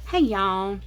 Hey y'all,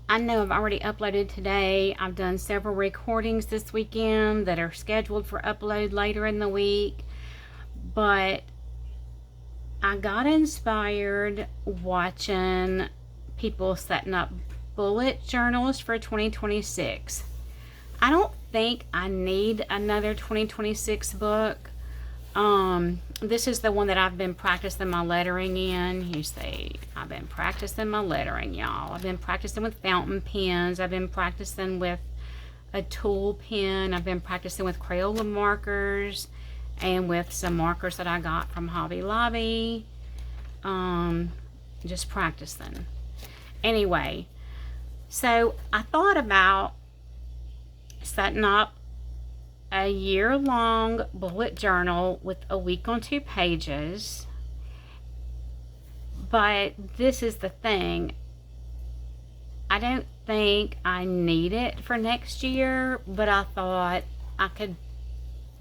I know I've already uploaded today. I've done several recordings this weekend that are scheduled for upload later in the week, but I got inspired watching people setting up bullet journals for 2026. I don't think I need another 2026 book. This is the one that I've been practicing my lettering in. You see, I've been practicing my lettering, y'all. I've been practicing with fountain pens. I've been practicing with a tool pen. I've been practicing with Crayola markers and with some markers that I got from Hobby Lobby. Just practicing. Anyway, so I thought about setting up a year-long bullet journal with a week on 2 pages. But this is the thing. I don't think I need it for next year, but I thought I could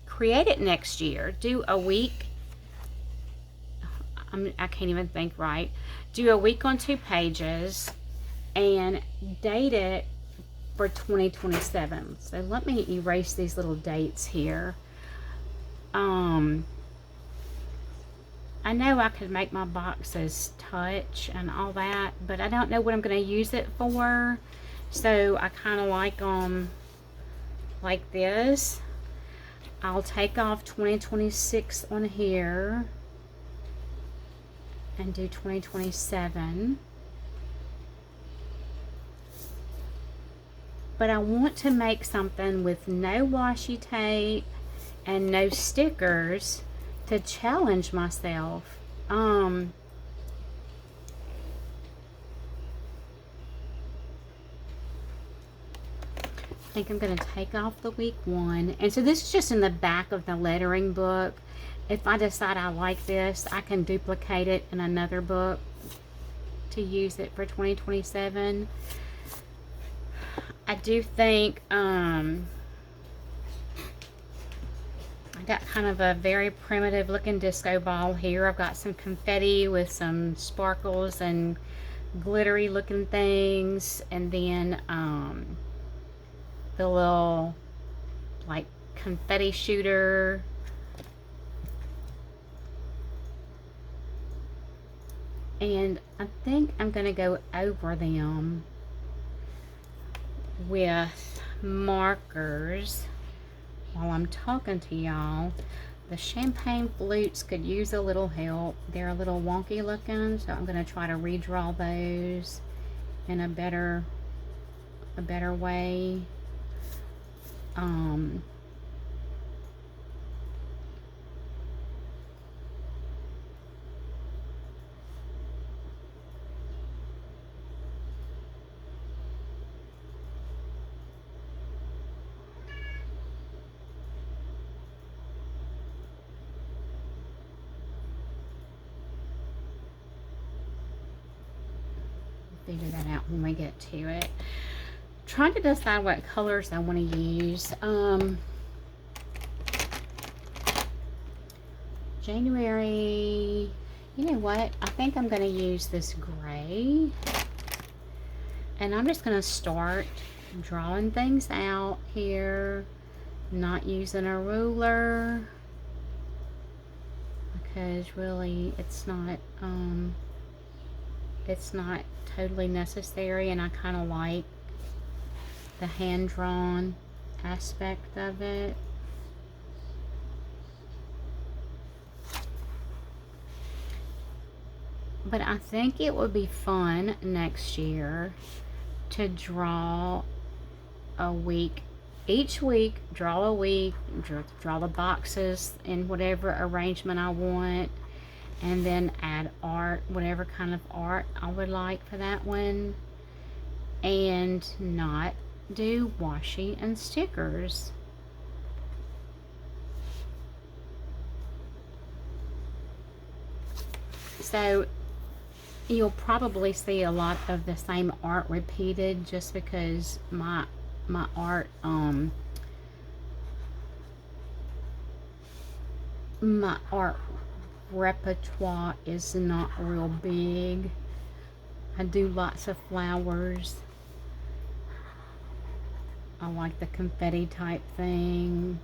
create it next year. Do a week. I can't even think right. Do a week on 2 pages and date it for 2027. So let me erase these little dates here. I know I could make my boxes touch and all that, but I don't know what I'm going to use it for. So I kind of like them like this. I'll take off 2026 on here and do 2027. But I want to make something with no washi tape and no stickers to challenge myself. I think I'm going to take off the week one. And so this is just in the back of the lettering book. If I decide I like this, I can duplicate it in another book to use it for 2027. I do think I got kind of a very primitive looking disco ball here. I've got some confetti with some sparkles and glittery looking things, and then the little like confetti shooter. And I think I'm gonna go over them with markers while I'm talking to y'all. The champagne flutes could use a little help. They're a little wonky looking, so I'm going to try to redraw those in a better way. Figure that out when we get to it. Trying to decide what colors I want to use. January, you know what? I think I'm going to use this gray. And I'm just going to start drawing things out here. Not using a ruler. Because really it's not totally necessary, and I kind of like the hand-drawn aspect of it. But I think it would be fun next year to draw a week. Each week, draw a week, draw the boxes in whatever arrangement I want, and then add art, whatever kind of art I would like for that one, and not do washi and stickers. So you'll probably see a lot of the same art repeated, just because my art repertoire is not real big. I do lots of flowers. I like the confetti type thing.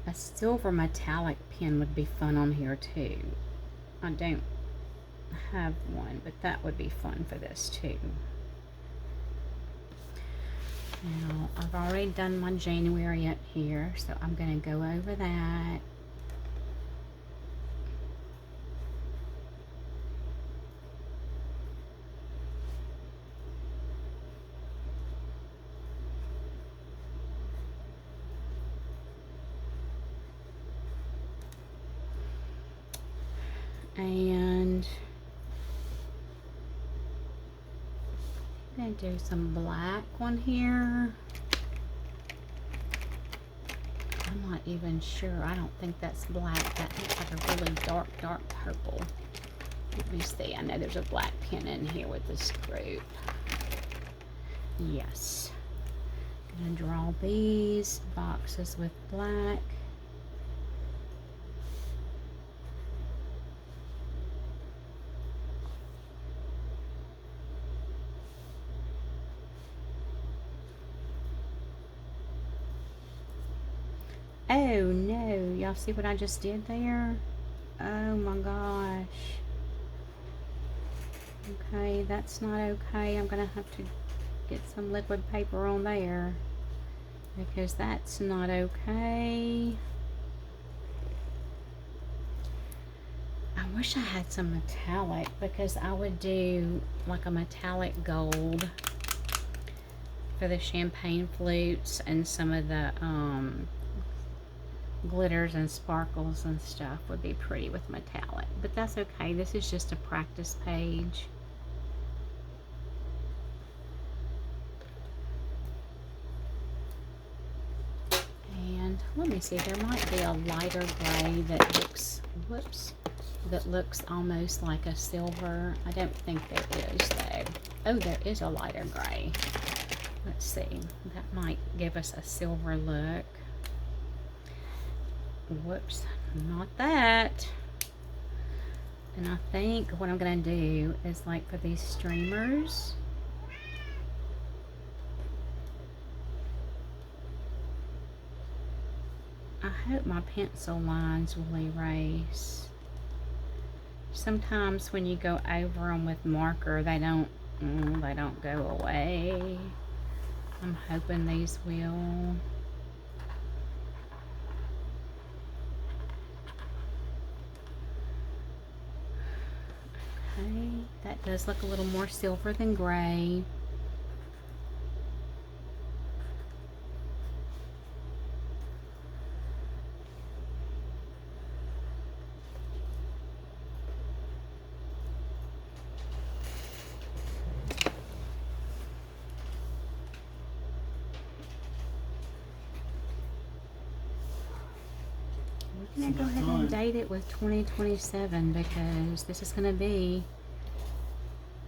A silver metallic pen would be fun on here too. I don't have one, but that would be fun for this too. Now, I've already done my January up here, so I'm going to go over that. And I'm going to do some black one here. I'm not even sure. I don't think that's black. That looks like a really dark, dark purple. Let me see. I know there's a black pen in here with this group. Yes. I'm going to draw these boxes with black. Oh no, y'all see what I just did there? Oh my gosh. Okay, that's not okay. I'm gonna have to get some liquid paper on there because that's not okay. I wish I had some metallic because I would do like a metallic gold for the champagne flutes and some of the glitters and sparkles and stuff would be pretty with metallic, but that's okay. This is just a practice page. And let me see, there might be a lighter gray that looks, whoops, that looks almost like a silver. I don't think there is though. Oh, there is a lighter gray. Let's see, that might give us a silver look. Whoops, not that. And I think what I'm going to do is like for these streamers, I hope my pencil lines will erase. Sometimes when you go over them with marker, they don't go away. I'm hoping these will. Okay, that does look a little more silver than gray. We're going to go ahead and date it with 2027 because this is going to be,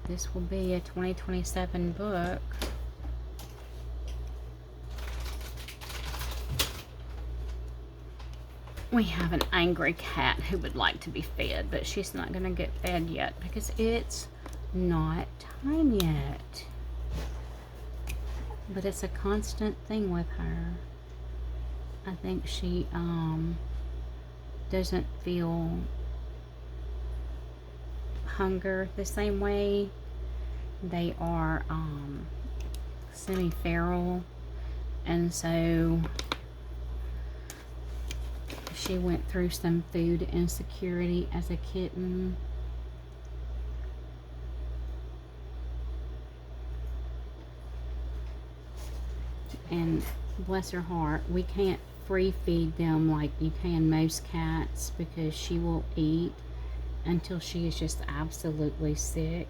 this will be a 2027 book. We have an angry cat who would like to be fed, but she's not going to get fed yet because it's not time yet. But it's a constant thing with her. I think she doesn't feel hunger the same way. They are semi-feral, and so she went through some food insecurity as a kitten. And bless her heart, we can't free feed them like you can most cats because she will eat until she is just absolutely sick.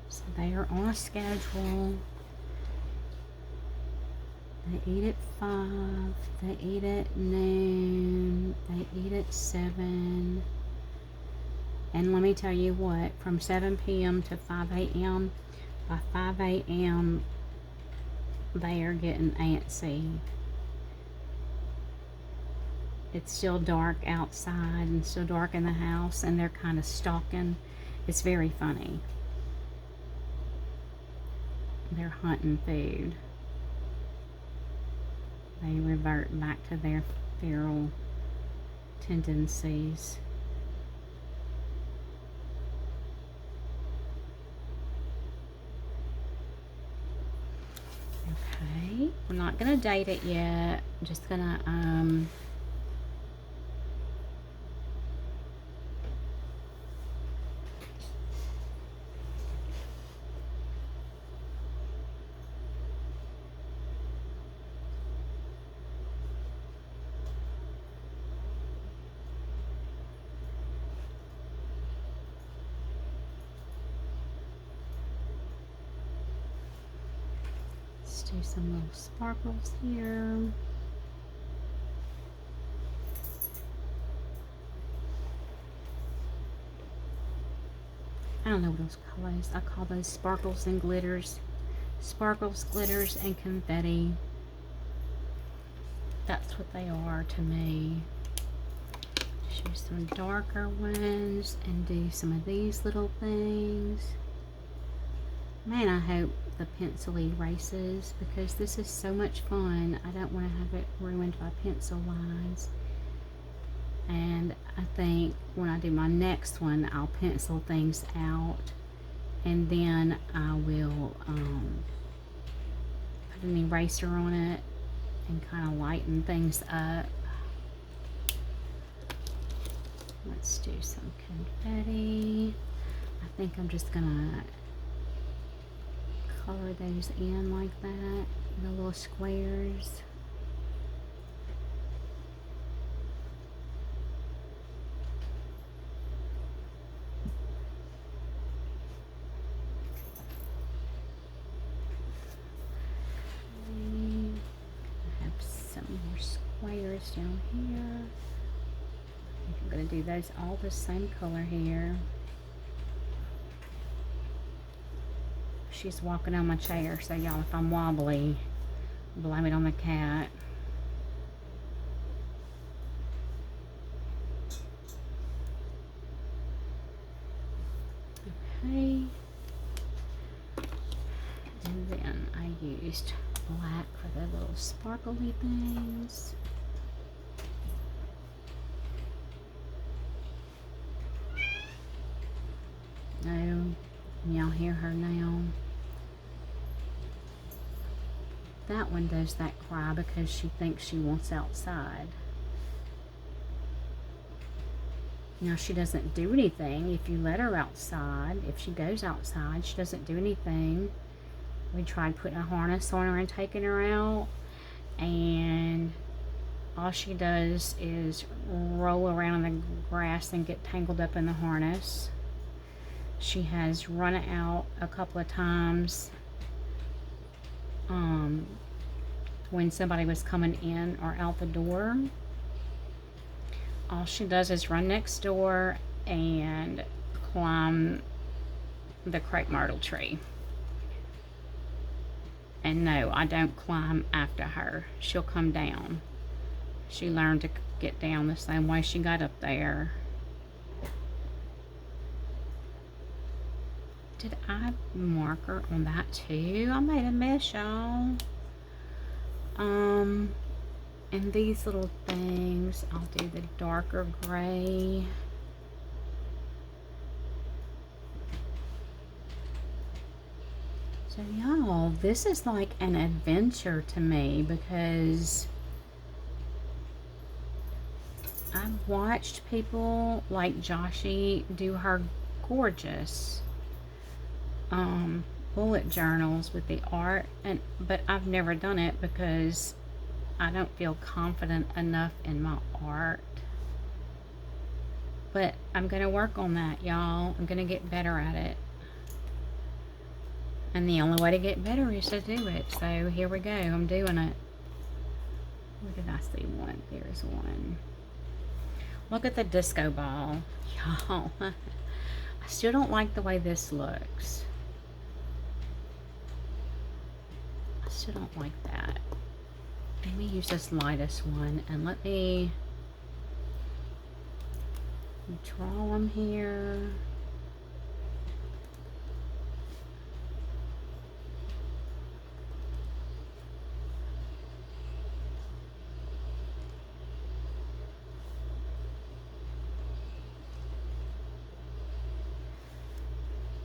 So they are on a schedule. They eat at 5, they eat at noon, they eat at 7. And let me tell you what, from 7 p.m. to 5 a.m., By 5 a.m. they are getting antsy. It's still dark outside and still dark in the house, and they're kind of stalking. It's very funny. They're hunting food. They revert back to their feral tendencies. Okay, I'm not gonna date it yet. I'm just gonna do some little sparkles here. I don't know what those colors. I call those sparkles and glitters. Sparkles, glitters, and confetti. That's what they are to me. Choose some darker ones and do some of these little things. Man, I hope the pencil erases, because this is so much fun. I don't want to have it ruined by pencil lines. And I think when I do my next one, I'll pencil things out, and then I will put an eraser on it and kind of lighten things up. Let's do some confetti. I think I'm just gonna color those in like that, the little squares. I have some more squares down here. I'm going to do those all the same color here. She's walking on my chair, so y'all, if I'm wobbly, blame it on the cat. Okay. And then I used black for the little sparkly things. No, y'all hear her now. That one does that cry because she thinks she wants outside. You know, she doesn't do anything if you let her outside. If she goes outside, she doesn't do anything. We tried putting a harness on her and taking her out, and all she does is roll around in the grass and get tangled up in the harness. She has run out a couple of times when somebody was coming in or out the door. All she does is run next door and climb the crepe myrtle tree. And no, I don't climb after her. She'll come down. She learned to get down the same way she got up there. Did I mark her on that too? I made a mess, y'all. And these little things, I'll do the darker gray. So y'all, this is like an adventure to me, because I've watched people like Joshi do her gorgeous bullet journals with the art, but I've never done it because I don't feel confident enough in my art. But I'm gonna work on that, y'all. I'm gonna get better at it, and the only way to get better is to do it. So here we go. I'm doing it. Where did I see one? There's one. Look at the disco ball, y'all. I still don't like the way this looks. still don't like that. Let me use this lightest one and let me draw them here.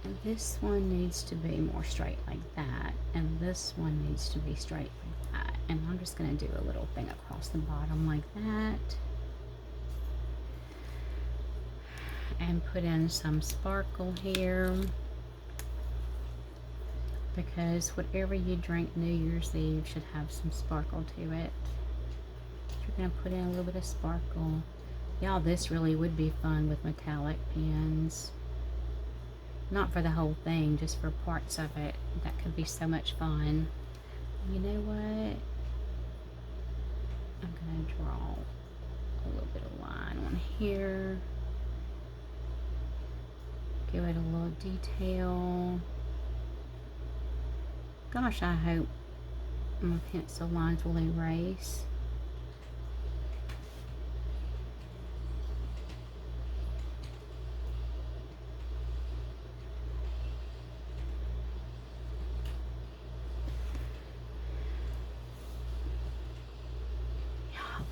And this one needs to be more straight like that, and this one needs to be straight like that. And I'm just going to do a little thing across the bottom like that. And put in some sparkle here, because whatever you drink New Year's Eve should have some sparkle to it. You're going to put in a little bit of sparkle. Y'all, this really would be fun with metallic pens. Not for the whole thing, just for parts of it. That could be so much fun. You know what? I'm going to draw a little bit of line on here. Give it a little detail. Gosh, I hope my pencil lines will erase.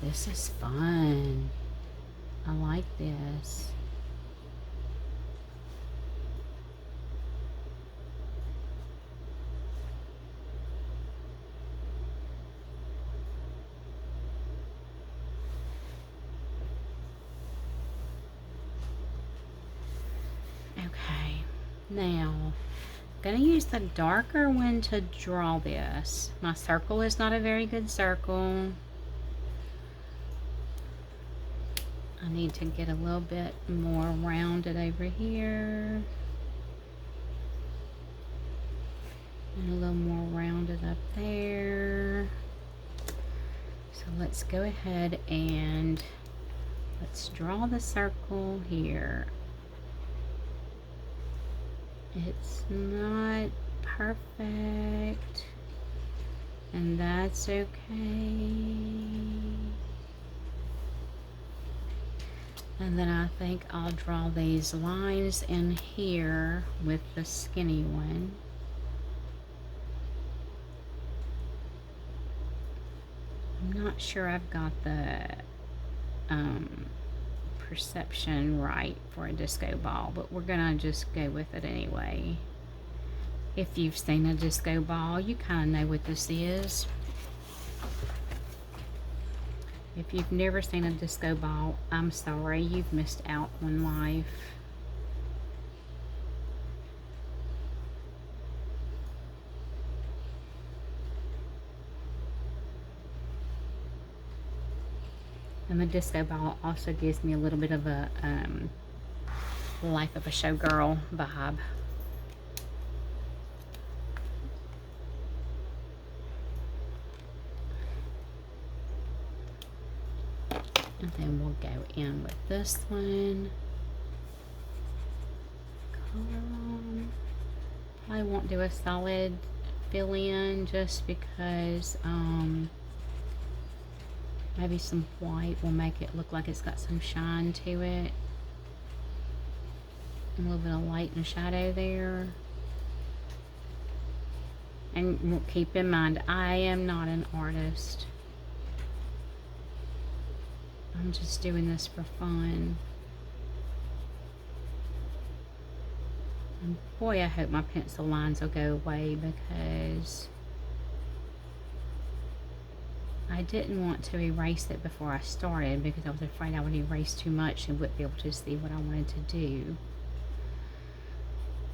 This is fun. I like this. Okay, now I'm gonna use the darker one to draw this. My circle is not a very good circle. I need to get a little bit more rounded over here. And a little more rounded up there. So let's go ahead and let's draw the circle here. It's not perfect, and that's okay. And then I think I'll draw these lines in here with the skinny one. I'm not sure I've got the perception right for a disco ball, but we're gonna just go with it anyway. If you've seen a disco ball, you kind of know what this is. If you've never seen a disco ball, I'm sorry, you've missed out on life. And the disco ball also gives me a little bit of a Life of a Showgirl vibe. And then we'll go in with this one. I won't do a solid fill in just because maybe some white will make it look like it's got some shine to it. A little bit of light and shadow there. And keep in mind, I am not an artist. I'm just doing this for fun. And boy, I hope my pencil lines will go away, because I didn't want to erase it before I started, because I was afraid I would erase too much and wouldn't be able to see what I wanted to do.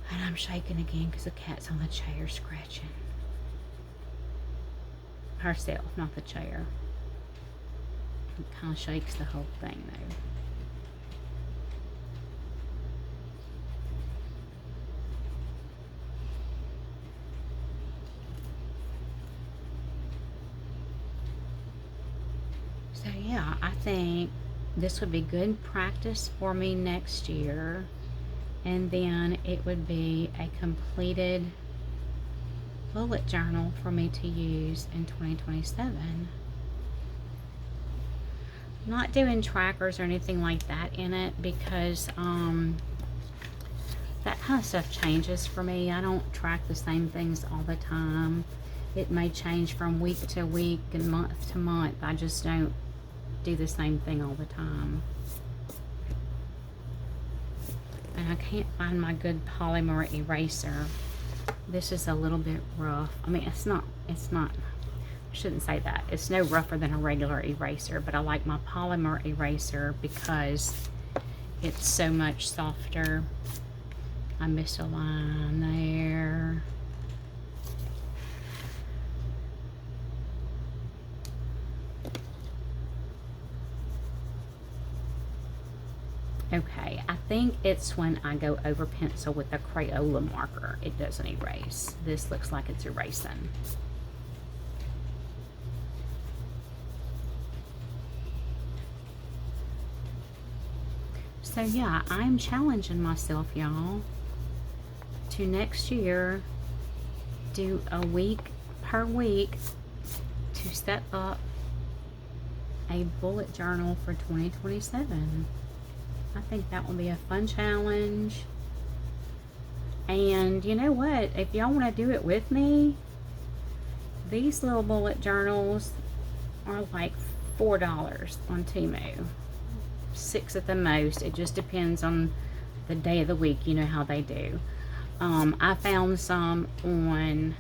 And I'm shaking again because the cat's on the chair scratching. Herself, not the chair. It kind of shakes the whole thing though. So yeah, I think this would be good practice for me next year, and then it would be a completed bullet journal for me to use in 2027. I'm not doing trackers or anything like that in it because that kind of stuff changes for me. I don't track the same things all the time. It may change from week to week and month to month. I just don't do the same thing all the time. And I can't find my good polymer eraser. This is a little bit rough. I mean, it's not, I shouldn't say that. It's no rougher than a regular eraser, but I like my polymer eraser because it's so much softer. I missed a line there. Okay, I think it's when I go over pencil with a Crayola marker, it doesn't erase. This looks like it's erasing. So yeah, I'm challenging myself, y'all, to next year do a week per week to set up a bullet journal for 2027. I think that will be a fun challenge. And you know what? If y'all want to do it with me, these little bullet journals are like $4 on Temu. $6 at the most. It just depends on the day of the week. You know how they do. I found some on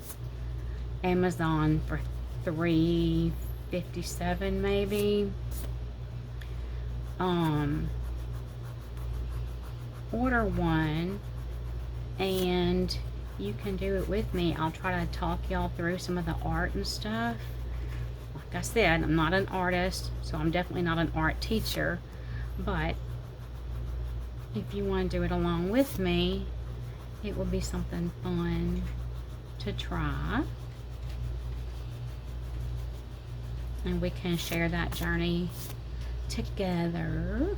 Amazon for $3.57 maybe. Order one and you can do it with me. I'll try to talk y'all through some of the art and stuff. Like I said, I'm not an artist, so I'm definitely not an art teacher, but if you want to do it along with me, it will be something fun to try, and we can share that journey together.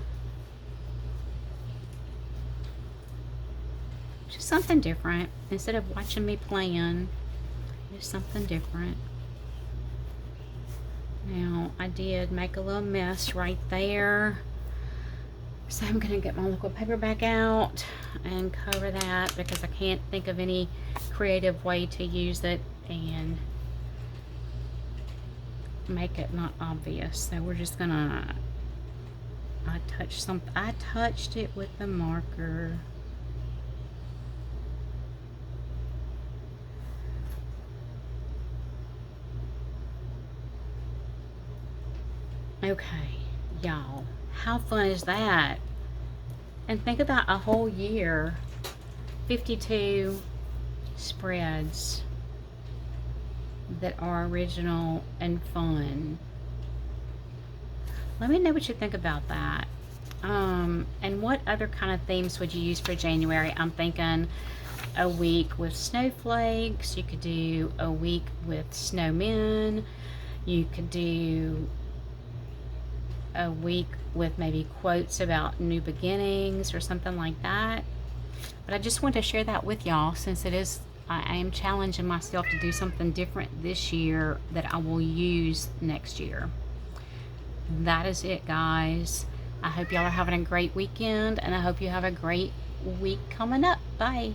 Just something different. Instead of watching me plan, just something different. Now, I did make a little mess right there, so I'm going to get my liquid paper back out and cover that because I can't think of any creative way to use it and make it not obvious. So we're just going to, I touched it with the marker. Okay, y'all, how fun is that? And think about a whole year, 52 spreads that are original and fun. Let me know what you think about that. And what other kind of themes would you use for January? I'm thinking a week with snowflakes. You could do a week with snowmen. You could do a week with maybe quotes about new beginnings or something like that. But I just want to share that with y'all since it is, I am challenging myself to do something different this year that I will use next year. That is it, guys. I hope y'all are having a great weekend, and I hope you have a great week coming up. Bye.